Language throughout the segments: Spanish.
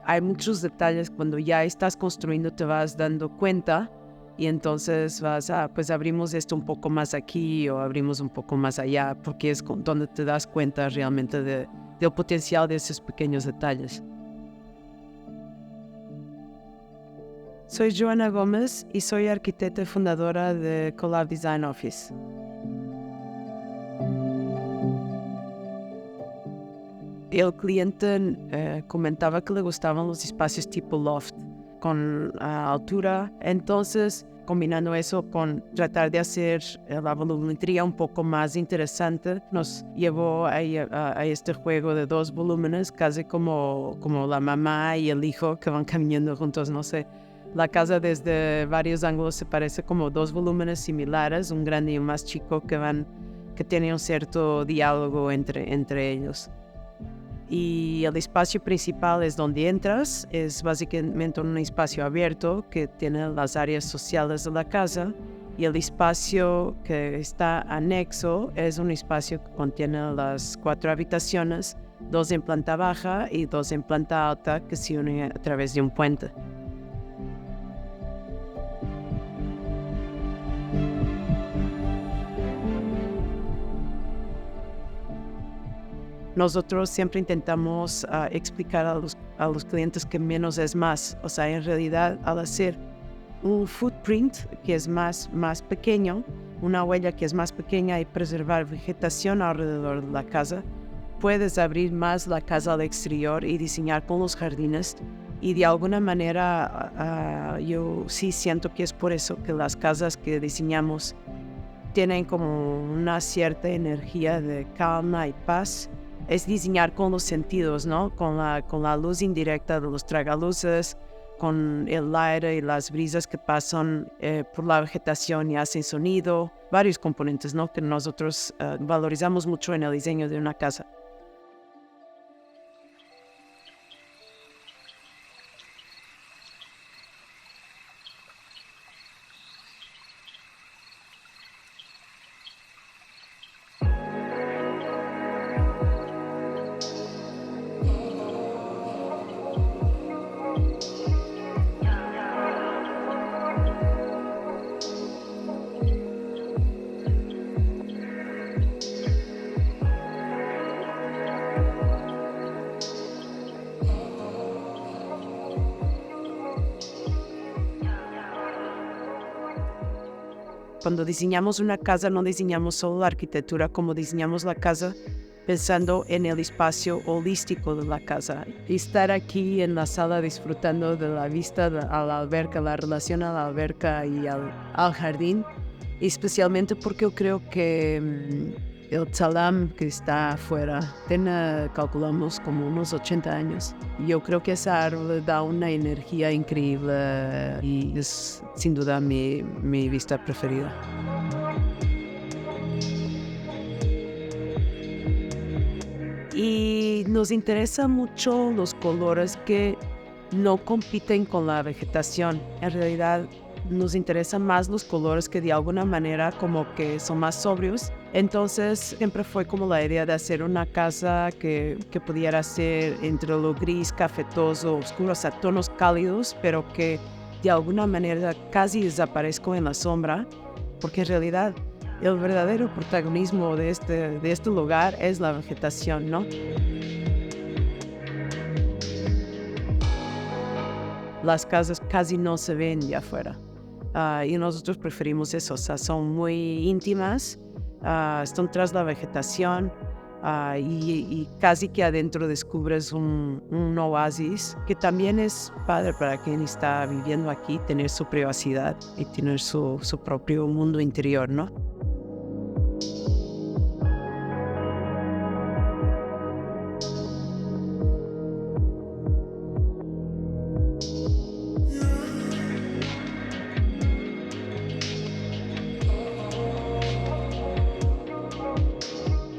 hay muchos detalles cuando ya estás construyendo, te vas dando cuenta y entonces pues abrimos esto un poco más aquí o abrimos un poco más allá, porque es donde te das cuenta realmente del potencial de esos pequeños detalles. Soy Joana Gómez y soy arquitecta y fundadora de Collab Design Office. El cliente comentaba que le gustaban los espacios tipo loft, con altura. Entonces, combinando eso con tratar de hacer la volumetría un poco más interesante, nos llevó a este juego de 2 volúmenes, casi como la mamá y el hijo que van caminando juntos, no sé. La casa desde varios ángulos se parece como 2 volúmenes similares, un grande y un más chico que tienen un cierto diálogo entre ellos. Y el espacio principal es donde entras, es básicamente un espacio abierto que tiene las áreas sociales de la casa, y el espacio que está anexo es un espacio que contiene las 4 habitaciones, 2 en planta baja y 2 en planta alta, que se unen a través de un puente. Nosotros siempre intentamos explicar a los clientes que menos es más. O sea, en realidad, al hacer un footprint que es más pequeño, una huella que es más pequeña, y preservar vegetación alrededor de la casa, puedes abrir más la casa al exterior y diseñar con los jardines. Y de alguna manera yo sí siento que es por eso que las casas que diseñamos tienen como una cierta energía de calma y paz. Es diseñar con los sentidos, ¿no? Con la luz indirecta de los tragaluces, con el aire y las brisas que pasan por la vegetación y hacen sonido. Varios componentes, ¿no? Que nosotros valorizamos mucho en el diseño de una casa. Cuando diseñamos una casa, no diseñamos solo la arquitectura, como diseñamos la casa pensando en el espacio holístico de la casa. Estar aquí en la sala disfrutando de la vista a la alberca, la relación a la alberca y al jardín, especialmente porque yo creo que el Tzalam que está afuera tiene, calculamos, como unos 80 años. Yo creo que ese árbol da una energía increíble y es sin duda mi vista preferida. Y nos interesan mucho los colores que no compiten con la vegetación. En realidad nos interesan más los colores que de alguna manera como que son más sobrios. Entonces siempre fue como la idea de hacer una casa que pudiera ser entre lo gris, cafetoso, oscuro, o sea, tonos cálidos, pero que de alguna manera casi desaparezco en la sombra, porque en realidad el verdadero protagonismo de este lugar es la vegetación, ¿no? Las casas casi no se ven de afuera. Y nosotros preferimos eso, o sea, son muy íntimas, están tras la vegetación, y casi que adentro descubres un oasis que también es padre para quien está viviendo aquí, tener su privacidad y tener su propio mundo interior, ¿no?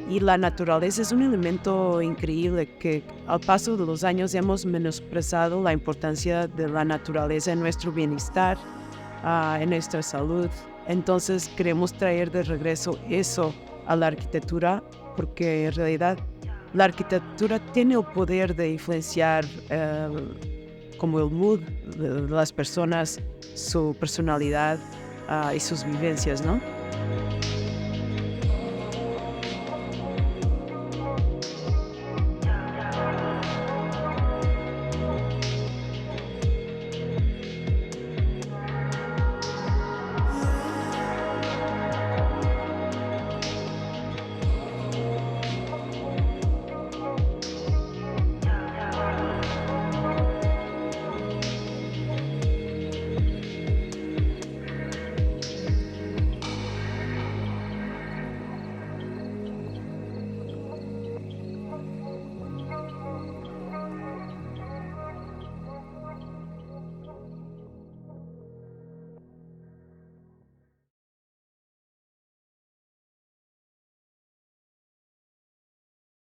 Y la naturaleza es un elemento increíble que al paso de los años hemos menospreciado la importancia de la naturaleza en nuestro bienestar, en nuestra salud. Entonces queremos traer de regreso eso a la arquitectura, porque en realidad la arquitectura tiene el poder de influenciar como el mood de las personas, su personalidad y sus vivencias, ¿no?